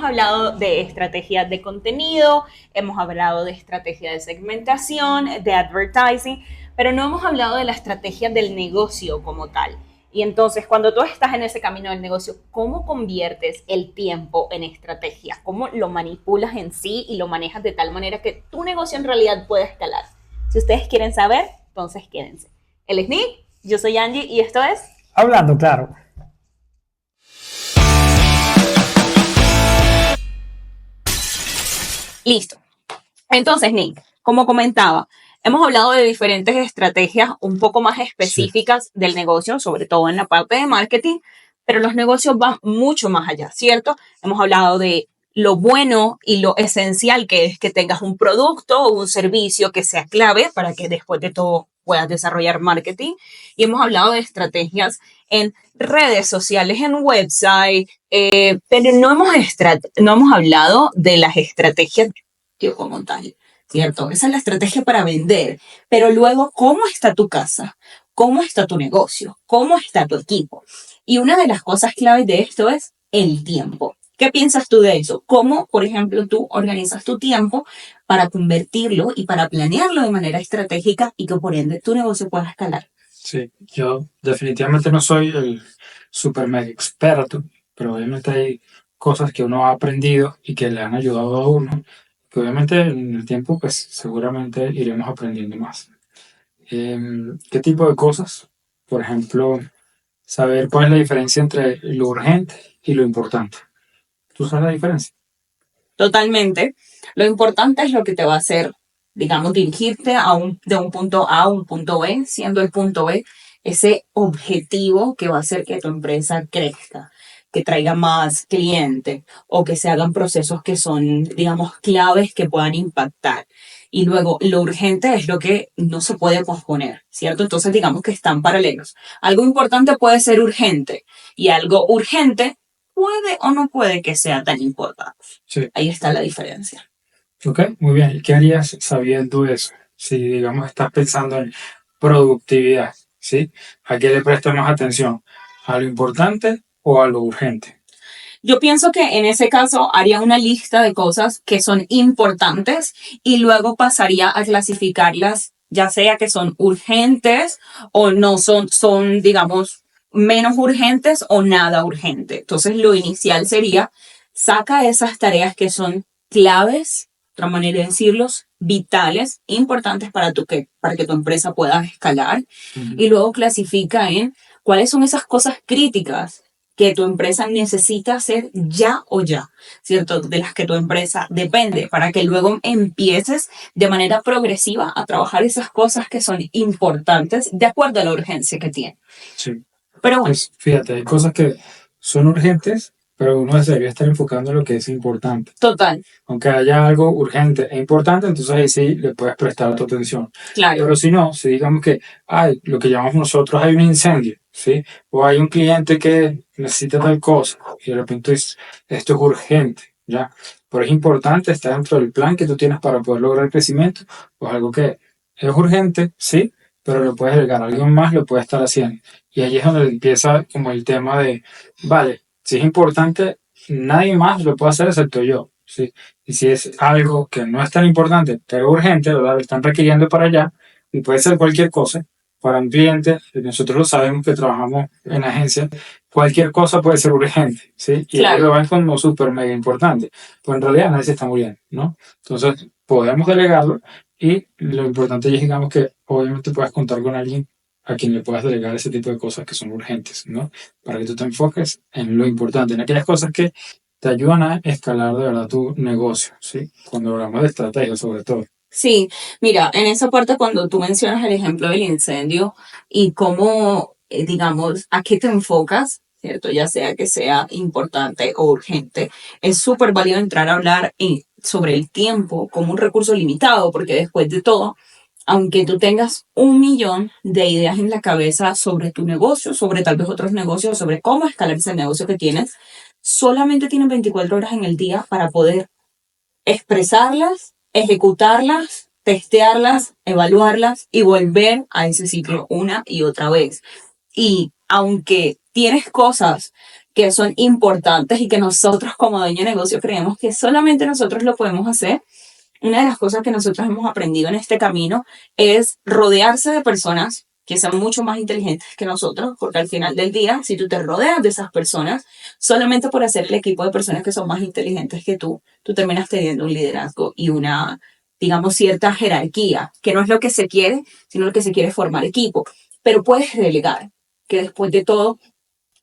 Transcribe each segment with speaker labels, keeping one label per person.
Speaker 1: hemos hablado de estrategias de contenido, hemos hablado de estrategia de segmentación, de advertising, pero no hemos hablado de la estrategia del negocio como tal. Y entonces, cuando tú estás en ese camino del negocio, ¿cómo conviertes el tiempo en estrategia? ¿Cómo lo manipulas en sí y lo manejas de tal manera que tu negocio en realidad pueda escalar? Si ustedes quieren saber, entonces quédense. Él es Nick, yo soy Angie y esto es
Speaker 2: Hablando, claro.
Speaker 1: Listo. Entonces, Nick, como comentaba, hemos hablado de diferentes estrategias un poco más
Speaker 2: Sí,
Speaker 1: específicas del negocio, sobre todo en la parte de marketing, pero los negocios van mucho más allá, ¿cierto? Hemos hablado de lo bueno y lo esencial que es que tengas un producto o un servicio que sea clave para que después de todo puedas desarrollar marketing. Y hemos hablado de estrategias en redes sociales, en website, pero no hemos hablado de las estrategias como tal, ¿cierto? Esa es la estrategia para vender, pero luego, ¿cómo está tu casa? ¿Cómo está tu negocio? ¿Cómo está tu equipo? Y una de las cosas claves de esto es el tiempo. ¿Qué piensas tú de eso? ¿Cómo, por ejemplo, tú organizas tu tiempo para convertirlo y para planearlo de manera estratégica y que por ende tu negocio pueda escalar?
Speaker 2: sí. Yo definitivamente no soy el super mega experto, pero obviamente hay cosas que uno ha aprendido y que le han ayudado a uno, que obviamente en el tiempo pues seguramente iremos aprendiendo más. ¿Qué tipo de cosas? Por ejemplo, saber cuál es la diferencia entre lo urgente y lo importante. ¿Tú sabes la diferencia?
Speaker 1: Totalmente. Lo importante es lo que te va a hacer, digamos, dirigirte de un punto A a un punto B, siendo el punto B ese objetivo que va a hacer que tu empresa crezca, que traiga más clientes o que se hagan procesos que son, digamos, claves que puedan impactar. Y luego, lo urgente es lo que no se puede posponer, ¿cierto? Entonces, digamos que están paralelos. Algo importante puede ser urgente y algo urgente puede o no puede que sea tan importante.
Speaker 2: Sí.
Speaker 1: Ahí está la diferencia.
Speaker 2: Ok, muy bien. ¿Y qué harías sabiendo eso? Si, digamos, estás pensando en productividad, ¿sí? ¿A qué le prestas más atención? ¿A lo importante o a lo urgente?
Speaker 1: Yo pienso que en ese caso haría una lista de cosas que son importantes y luego pasaría a clasificarlas, ya sea que son urgentes o no son, digamos, menos urgentes o nada urgente. Entonces, lo inicial sería, saca esas tareas que son claves, otra manera de decirlos, vitales, importantes para que tu empresa pueda escalar,
Speaker 2: Ujú.
Speaker 1: y luego clasifica en cuáles son esas cosas críticas que tu empresa necesita hacer ya o ya, ¿cierto? De las que tu empresa depende, para que luego empieces de manera progresiva a trabajar esas cosas que son importantes de acuerdo a la urgencia que tiene.
Speaker 2: Sí.
Speaker 1: Pero bueno,
Speaker 2: Pues fíjate, hay cosas que son urgentes, pero uno se debería estar enfocando en lo que es importante.
Speaker 1: total,
Speaker 2: Aunque haya algo urgente e importante, entonces ahí sí le puedes prestar tu atención.
Speaker 1: claro.
Speaker 2: Pero si no, si digamos que hay lo que llamamos nosotros, hay un incendio, ¿sí? O hay un cliente que necesita tal cosa y de repente esto es urgente, ¿ya? Pero es importante, está dentro del plan que tú tienes para poder lograr el crecimiento, pues algo que es urgente, sí, pero lo puedes delegar, alguien más lo puede estar haciendo. Y ahí es donde empieza como el tema de, vale, si es importante, nadie más lo puede hacer excepto yo, ¿sí? Y si es algo que no es tan importante, pero urgente, ¿verdad? Lo están requiriendo para allá, y puede ser cualquier cosa. Para un cliente, nosotros lo sabemos que trabajamos en agencia, cualquier cosa puede ser urgente, ¿sí? Y ellos lo
Speaker 1: Claro.
Speaker 2: ven como súper mega importante. Pues en realidad nadie se está muriendo, ¿no? Entonces, podemos delegarlo y lo importante es, digamos, que obviamente puedas contar con alguien a quien le puedas delegar ese tipo de cosas que son urgentes, ¿no? Para que tú te enfoques en lo importante, en aquellas cosas que te ayudan a escalar de verdad tu negocio, ¿sí? Cuando hablamos de estrategia, sobre todo.
Speaker 1: Sí, mira, en esa parte cuando tú mencionas el ejemplo del incendio y cómo, digamos, a qué te enfocas, ¿cierto? Ya sea que sea importante o urgente, es súper válido entrar a hablar sobre el tiempo como un recurso limitado, porque después de todo, aunque tú tengas un millón de ideas en la cabeza sobre tu negocio, sobre tal vez otros negocios, sobre cómo escalar ese negocio que tienes, solamente tienes 24 horas en el día para poder expresarlas, ejecutarlas, testearlas, evaluarlas y volver a ese ciclo una y otra vez. Y aunque tienes cosas que son importantes y que nosotros como dueño de negocio creemos que solamente nosotros lo podemos hacer. Una de las cosas que nosotros hemos aprendido en este camino es rodearse de personas que sean mucho más inteligentes que nosotros, porque al final del día, si tú te rodeas de esas personas, solamente por hacer el equipo de personas que son más inteligentes que tú terminas teniendo un liderazgo y una, digamos, cierta jerarquía, que no es lo que se quiere, sino lo que se quiere es formar equipo. Pero puedes delegar, que después de todo,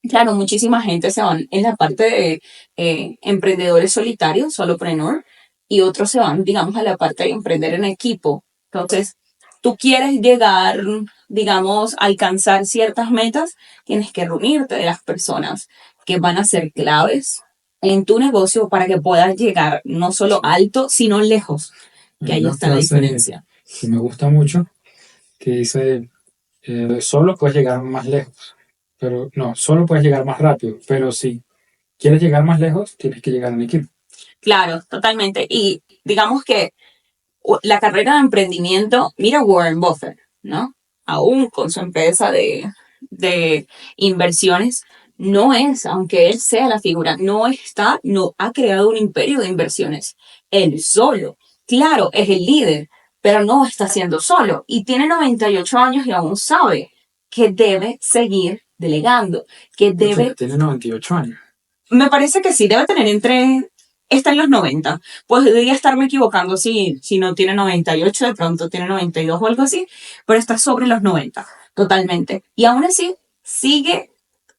Speaker 1: claro, muchísima gente se van en la parte de emprendedores solitarios, solopreneur, y otros se van, digamos, a la parte de emprender en equipo. Entonces, tú quieres llegar, digamos, a alcanzar ciertas metas, tienes que reunirte de las personas que van a ser claves en tu negocio para que puedas llegar no solo alto, sino lejos, que
Speaker 2: Hay
Speaker 1: ahí
Speaker 2: una
Speaker 1: está la
Speaker 2: frase
Speaker 1: diferencia.
Speaker 2: que me gusta mucho que dice, solo puedes llegar más lejos, pero no, solo puedes llegar más rápido, pero si quieres llegar más lejos, tienes que llegar en equipo.
Speaker 1: Claro, totalmente. Y digamos que la carrera de emprendimiento, mira Warren Buffett, ¿no? Aún con su empresa de inversiones, no es, aunque él sea la figura, no ha creado un imperio de inversiones. Él solo. Claro, es el líder, pero no está siendo solo. Y tiene 98 años y aún sabe que debe seguir delegando, que debe.
Speaker 2: Tiene 98 años.
Speaker 1: Me parece que sí, debe tener está en los 90. Podría estarme equivocando si no tiene 98, de pronto tiene 92 o algo así, pero está sobre los 90, totalmente. Y aún así, sigue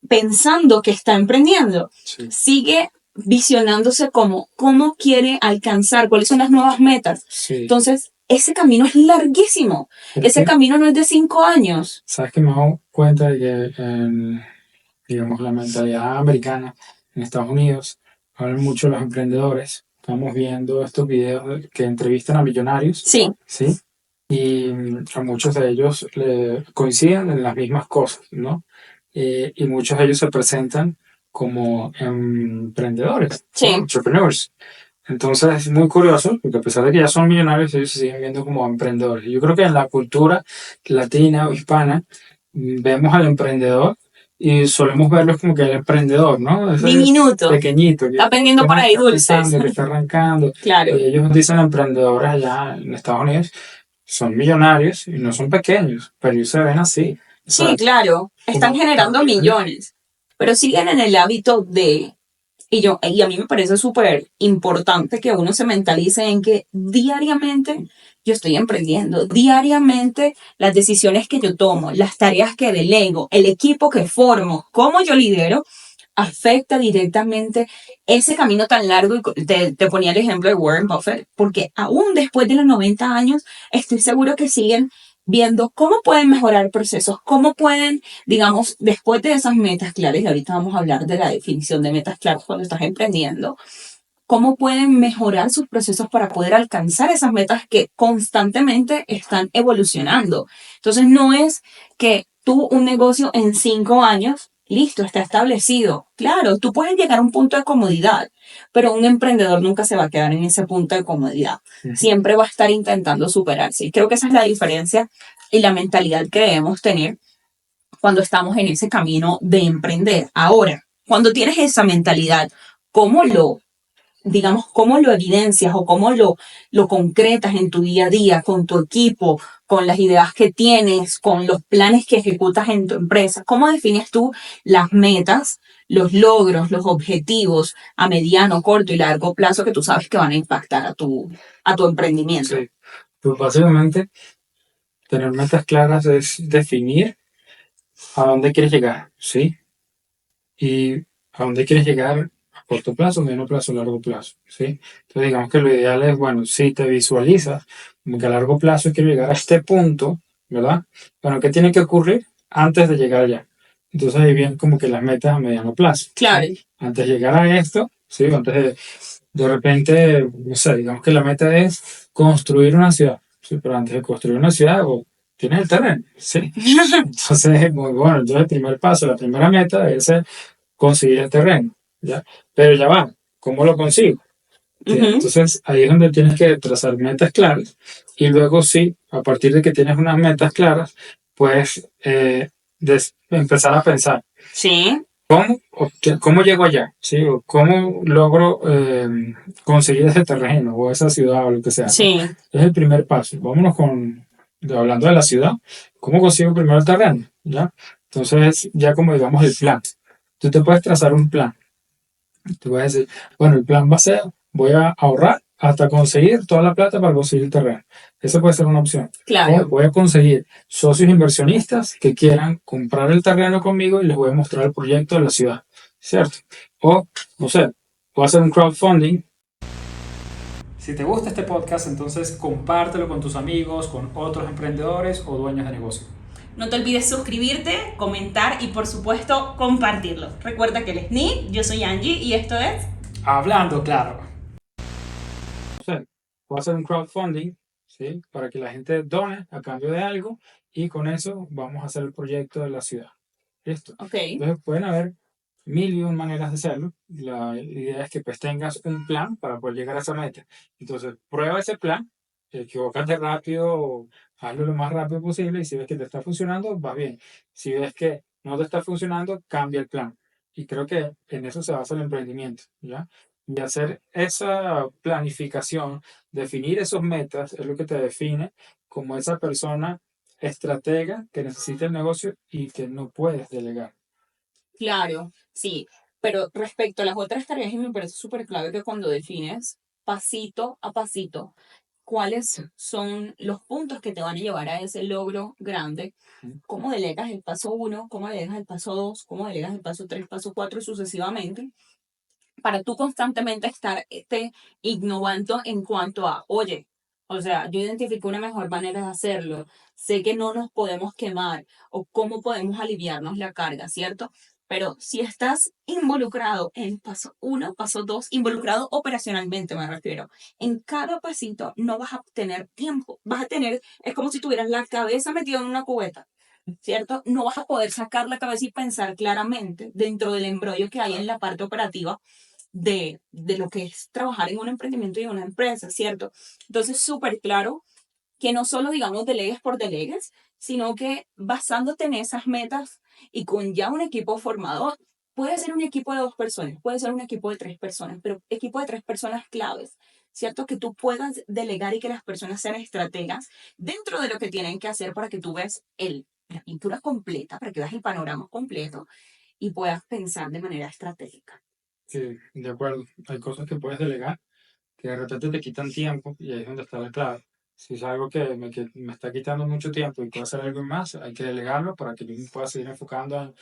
Speaker 1: pensando que está emprendiendo.
Speaker 2: Sí.
Speaker 1: Sigue visionándose cómo quiere alcanzar, cuáles son las nuevas metas.
Speaker 2: Sí.
Speaker 1: Entonces, ese camino es larguísimo. Ese camino no es de 5 años.
Speaker 2: ¿Sabes que me he dado cuenta de que digamos, la mentalidad americana en Estados Unidos, hablan mucho de los emprendedores? Estamos viendo estos videos que entrevistan a millonarios.
Speaker 1: Sí.
Speaker 2: ¿Sí? Y a muchos de ellos coinciden en las mismas cosas, ¿no? Y muchos de ellos se presentan como emprendedores,
Speaker 1: Sí.
Speaker 2: entrepreneurs. Entonces es muy curioso, porque a pesar de que ya son millonarios, ellos se siguen viendo como emprendedores. Yo creo que en la cultura latina o hispana vemos al emprendedor y solemos verlos como que el emprendedor, ¿no? Ese
Speaker 1: diminuto.
Speaker 2: Pequeñito. Que
Speaker 1: está vendiendo por ahí dulces.
Speaker 2: Que está arrancando.
Speaker 1: Claro.
Speaker 2: Y ellos dicen emprendedores allá en Estados Unidos, son millonarios y no son pequeños, pero ellos se ven así.
Speaker 1: Sí, claro, están generando millones, pero siguen en el hábito de. Y a mí me parece súper importante que uno se mentalice en que diariamente yo estoy emprendiendo, diariamente las decisiones que yo tomo, las tareas que delego, el equipo que formo, cómo yo lidero, afecta directamente ese camino tan largo. Y te ponía el ejemplo de Warren Buffett, porque aún después de los 90 años, estoy seguro que siguen viendo cómo pueden mejorar procesos, cómo pueden, digamos, después de esas metas claras, y ahorita vamos a hablar de la definición de metas claras cuando estás emprendiendo, cómo pueden mejorar sus procesos para poder alcanzar esas metas que constantemente están evolucionando. Entonces, no es que tú un negocio en 5 años, listo, está establecido. Claro, tú puedes llegar a un punto de comodidad, pero un emprendedor nunca se va a quedar en ese punto de comodidad. Siempre va a estar intentando superarse. Y creo que esa es la diferencia y la mentalidad que debemos tener cuando estamos en ese camino de emprender. Ahora, cuando tienes esa mentalidad, ¿cómo lo evidencias o cómo lo concretas en tu día a día, con tu equipo, con las ideas que tienes, con los planes que ejecutas en tu empresa? ¿Cómo defines tú las metas, los logros, los objetivos a mediano, corto y largo plazo que tú sabes que van a impactar a tu emprendimiento?
Speaker 2: Sí. Pues básicamente, tener metas claras es definir a dónde quieres llegar, ¿sí? Y a dónde quieres llegar a corto plazo, mediano plazo, largo plazo, ¿sí? Entonces digamos que lo ideal es, bueno, si te visualizas como que a largo plazo quiero llegar a este punto, ¿verdad? Bueno, ¿qué tiene que ocurrir antes de llegar allá? Entonces ahí vienen como que las metas a mediano plazo.
Speaker 1: Claro.
Speaker 2: ¿Sí? Antes de llegar a esto, ¿sí? Antes de repente, no sé, digamos que la meta es construir una ciudad, ¿sí? Pero antes de construir una ciudad, tienes el terreno, ¿sí? Entonces, muy bueno, entonces el primer paso, la primera meta debe ser conseguir el terreno, ¿ya? Pero ya va, ¿cómo lo consigo? Entonces, ahí es donde tienes que trazar metas claras y luego sí, a partir de que tienes unas metas claras, puedes empezar a pensar.
Speaker 1: Sí.
Speaker 2: ¿Cómo llego allá? ¿Sí? ¿O cómo logro conseguir ese terreno o esa ciudad o lo que sea, ¿no?
Speaker 1: Sí,
Speaker 2: Es el primer paso. Vámonos hablando de la ciudad, ¿cómo consigo primero el terreno? ¿Ya? Entonces, ya como digamos el plan. Tú te puedes trazar un plan. Te voy a decir, bueno, el plan va a ser, voy a ahorrar hasta conseguir toda la plata para conseguir el terreno. Esa puede ser una opción. O
Speaker 1: claro.
Speaker 2: voy a conseguir socios inversionistas que quieran comprar el terreno conmigo y les voy a mostrar el proyecto de la ciudad, ¿cierto? O, no sé, voy a hacer un crowdfunding. Si te gusta este podcast, entonces compártelo con tus amigos, con otros emprendedores o dueños de negocio.
Speaker 1: No te olvides suscribirte, comentar y por supuesto compartirlo. Recuerda que él es Nick, yo soy Angie y esto es
Speaker 2: Hablando claro. O sea, voy a hacer un crowdfunding, ¿sí? Para que la gente done a cambio de algo y con eso vamos a hacer el proyecto de la ciudad. ¿Listo?
Speaker 1: Ok.
Speaker 2: Entonces pueden haber mil y un maneras de hacerlo. La idea es que pues tengas un plan para poder llegar a esa meta. Entonces prueba ese plan, equivócate rápido, hazlo lo más rápido posible y si ves que te está funcionando, va bien. Si ves que no te está funcionando, cambia el plan. Y creo que en eso se basa el emprendimiento, ¿ya? Y hacer esa planificación, definir esos metas, es lo que te define como esa persona estratega que necesita el negocio y que no puedes delegar.
Speaker 1: Claro, sí, pero respecto a las otras tareas, y me parece súper clave que cuando defines pasito a pasito cuáles son los puntos que te van a llevar a ese logro grande, cómo delegas el paso uno, cómo delegas el paso dos, cómo delegas el paso tres, paso cuatro, sucesivamente, para tú constantemente estar innovando en cuanto a, oye, o sea, yo identifico una mejor manera de hacerlo, sé que no nos podemos quemar o cómo podemos aliviarnos la carga, ¿cierto? Pero si estás involucrado en paso uno, paso dos, involucrado operacionalmente me refiero, en cada pasito no vas a tener tiempo, vas a tener, es como si tuvieras la cabeza metida en una cubeta. ¿Cierto? No vas a poder sacar la cabeza y pensar claramente dentro del embrollo que hay en la parte operativa de lo que es trabajar en un emprendimiento y en una empresa, ¿cierto? Entonces, súper claro que no solo, digamos, delegues por delegues, sino que basándote en esas metas y con ya un equipo formado, puede ser un equipo de 2 personas, puede ser un equipo de 3 personas, pero equipo de 3 personas claves, ¿cierto? Que tú puedas delegar y que las personas sean estrategas dentro de lo que tienen que hacer para que tú veas la pintura completa, para que veas el panorama completo y puedas pensar de manera estratégica.
Speaker 2: Sí, de acuerdo. Hay cosas que puedes delegar que de repente te quitan tiempo y ahí es donde está la clave. Si es algo que me está quitando mucho tiempo y puedo hacer algo más, hay que delegarlo para que yo me pueda seguir enfocando en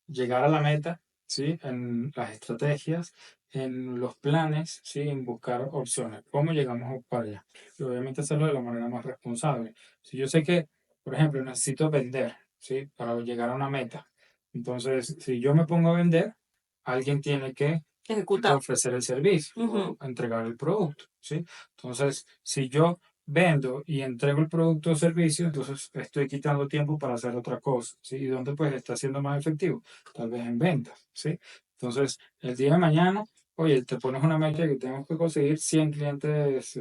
Speaker 2: llegar a la meta, ¿sí? En las estrategias, en los planes, ¿sí? En buscar opciones. ¿Cómo llegamos para allá? Y obviamente hacerlo de la manera más responsable. Si yo sé que, por ejemplo, necesito vender, ¿sí? Para llegar a una meta. Entonces, si yo me pongo a vender, alguien tiene que
Speaker 1: Ejecutar.
Speaker 2: ofrecer el servicio, entregar el producto, ¿sí? Entonces, si yo vendo y entrego el producto o servicio, entonces estoy quitando tiempo para hacer otra cosa, ¿sí? ¿Y dónde pues está siendo más efectivo? Tal vez en ventas, ¿sí? Entonces, el día de mañana, oye, te pones una meta que tengo que conseguir 100 clientes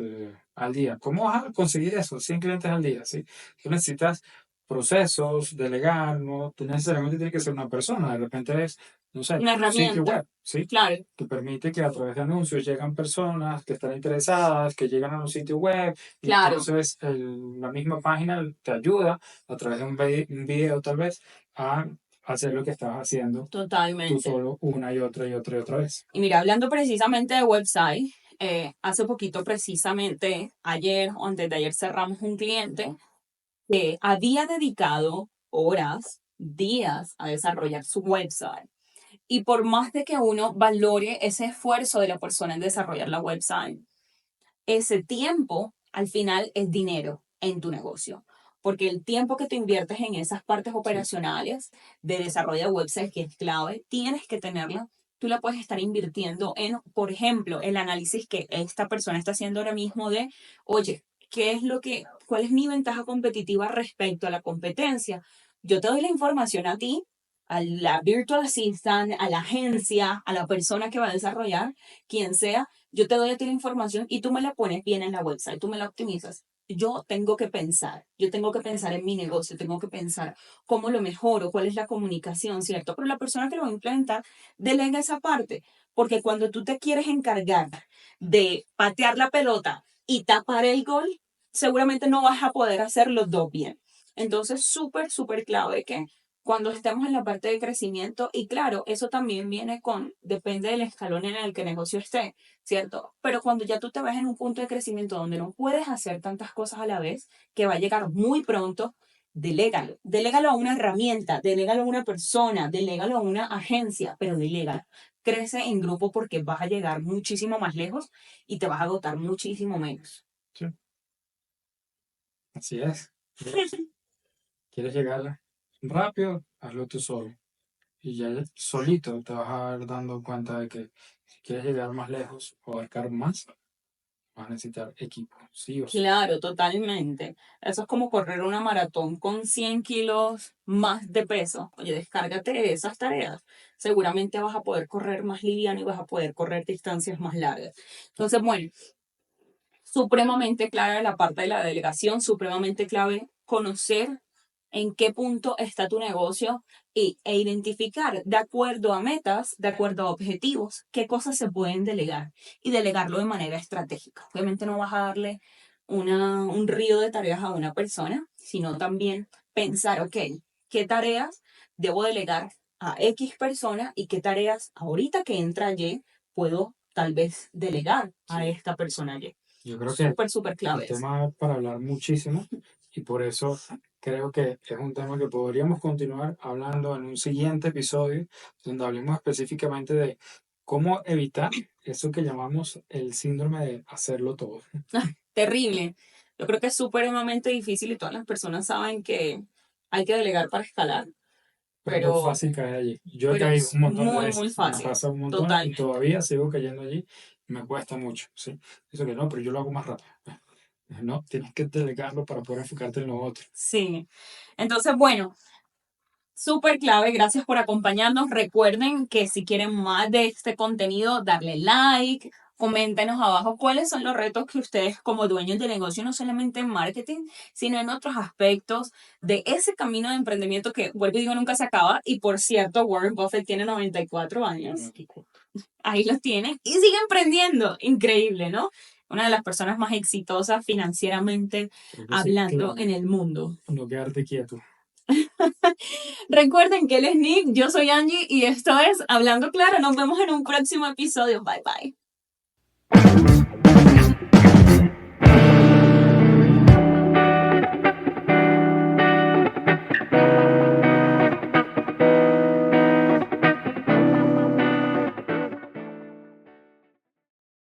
Speaker 2: al día. ¿Cómo vas a conseguir eso? 100 clientes al día, ¿sí? Tú necesitas procesos, delegar, no tú necesariamente tiene que ser una persona, de repente es, no sé,
Speaker 1: Una
Speaker 2: un sitio
Speaker 1: herramienta,
Speaker 2: web, ¿sí?
Speaker 1: claro.
Speaker 2: Que permite que a través de anuncios llegan personas que están interesadas, que llegan a un sitio web, y
Speaker 1: Claro,
Speaker 2: entonces la misma página te ayuda a través de un video tal vez a hacer lo que estás haciendo tú
Speaker 1: totalmente.
Speaker 2: solo una y otra y otra y otra vez.
Speaker 1: Y mira, hablando precisamente de website, hace poquito, precisamente ayer o antes de ayer, cerramos un cliente que había dedicado horas, días a desarrollar su website. Y por más de que uno valore ese esfuerzo de la persona en desarrollar la website, ese tiempo al final es dinero en tu negocio. Porque el tiempo que te inviertes en esas partes operacionales de desarrollo de website, que es clave, tienes que tenerla. Tú la puedes estar invirtiendo en, por ejemplo, el análisis que esta persona está haciendo ahora mismo de, oye, cuál es mi ventaja competitiva respecto a la competencia? Yo te doy la información a ti, a la virtual assistant, a la agencia, a la persona que va a desarrollar, quien sea, yo te doy a ti la información y tú me la pones bien en la website, tú me la optimizas. yo tengo que pensar, en mi negocio, tengo que pensar cómo lo mejoro, cuál es la comunicación, ¿cierto? Pero la persona que lo va a implementar delega esa parte, porque cuando tú te quieres encargar de patear la pelota y tapar el gol, seguramente no vas a poder hacer los dos bien. Entonces, súper, súper clave que cuando estemos en la parte de crecimiento, y claro, eso también viene depende del escalón en el que el negocio esté, ¿cierto? Pero cuando ya tú te ves en un punto de crecimiento donde no puedes hacer tantas cosas a la vez, que va a llegar muy pronto, delégalo. Delégalo a una herramienta, delégalo a una persona, delégalo a una agencia, pero delégalo. Crece en grupo porque vas a llegar muchísimo más lejos y te vas a agotar muchísimo menos.
Speaker 2: Sí, así es. ¿Quieres llegar rápido? Hazlo tú solo. Y ya solito te vas a dar dando cuenta de que si quieres llegar más lejos o abarcar más, vas a necesitar equipo, sí o sí.
Speaker 1: Claro, totalmente. Eso es como correr una maratón con 100 kilos más de peso. Oye, descárgate esas tareas. Seguramente vas a poder correr más liviano y vas a poder correr distancias más largas. Entonces, bueno, supremamente clave la parte de la delegación, supremamente clave conocer en qué punto está tu negocio e identificar de acuerdo a metas, de acuerdo a objetivos, qué cosas se pueden delegar y delegarlo de manera estratégica. Obviamente no vas a darle un río de tareas a una persona, sino también pensar, ok, ¿qué tareas debo delegar a X persona y qué tareas ahorita que entra Y puedo tal vez delegar a
Speaker 2: Sí.
Speaker 1: esta persona Y?
Speaker 2: Yo creo que
Speaker 1: Súper, súper
Speaker 2: el
Speaker 1: clave eso.
Speaker 2: tema es para hablar muchísimo y por eso creo que es un tema que podríamos continuar hablando en un siguiente episodio donde hablemos específicamente de cómo evitar eso que llamamos el síndrome de hacerlo todo.
Speaker 1: Terrible. Yo creo que es supremamente difícil y todas las personas saben que hay que delegar para escalar,
Speaker 2: Pero es muy
Speaker 1: pero,
Speaker 2: fácil caer allí. Yo he
Speaker 1: pero
Speaker 2: caído
Speaker 1: es
Speaker 2: un montón de
Speaker 1: muy, muy
Speaker 2: veces, me
Speaker 1: fácil.
Speaker 2: pasa un montón y
Speaker 1: Totalmente.
Speaker 2: todavía sigo cayendo allí. Me cuesta mucho, ¿sí? Eso que no, pero yo lo hago más rápido. No, tienes que delegarlo para poder enfocarte en lo otro.
Speaker 1: Sí. Entonces, bueno, súper clave, gracias por acompañarnos. Recuerden que si quieren más de este contenido, darle like, coméntenos abajo cuáles son los retos que ustedes como dueños de negocio, no solamente en marketing, sino en otros aspectos de ese camino de emprendimiento que, vuelvo y digo, nunca se acaba. Y por cierto, Warren Buffett tiene 94 años. Ahí los tiene y sigue emprendiendo. Increíble, ¿no? Una de las personas más exitosas financieramente
Speaker 2: Creo que sí,
Speaker 1: hablando
Speaker 2: clave.
Speaker 1: en el mundo.
Speaker 2: No quedarte quieto.
Speaker 1: Recuerden que él es Nick, yo soy Angie y esto es Hablando Claro. Nos vemos en un próximo episodio. Bye bye.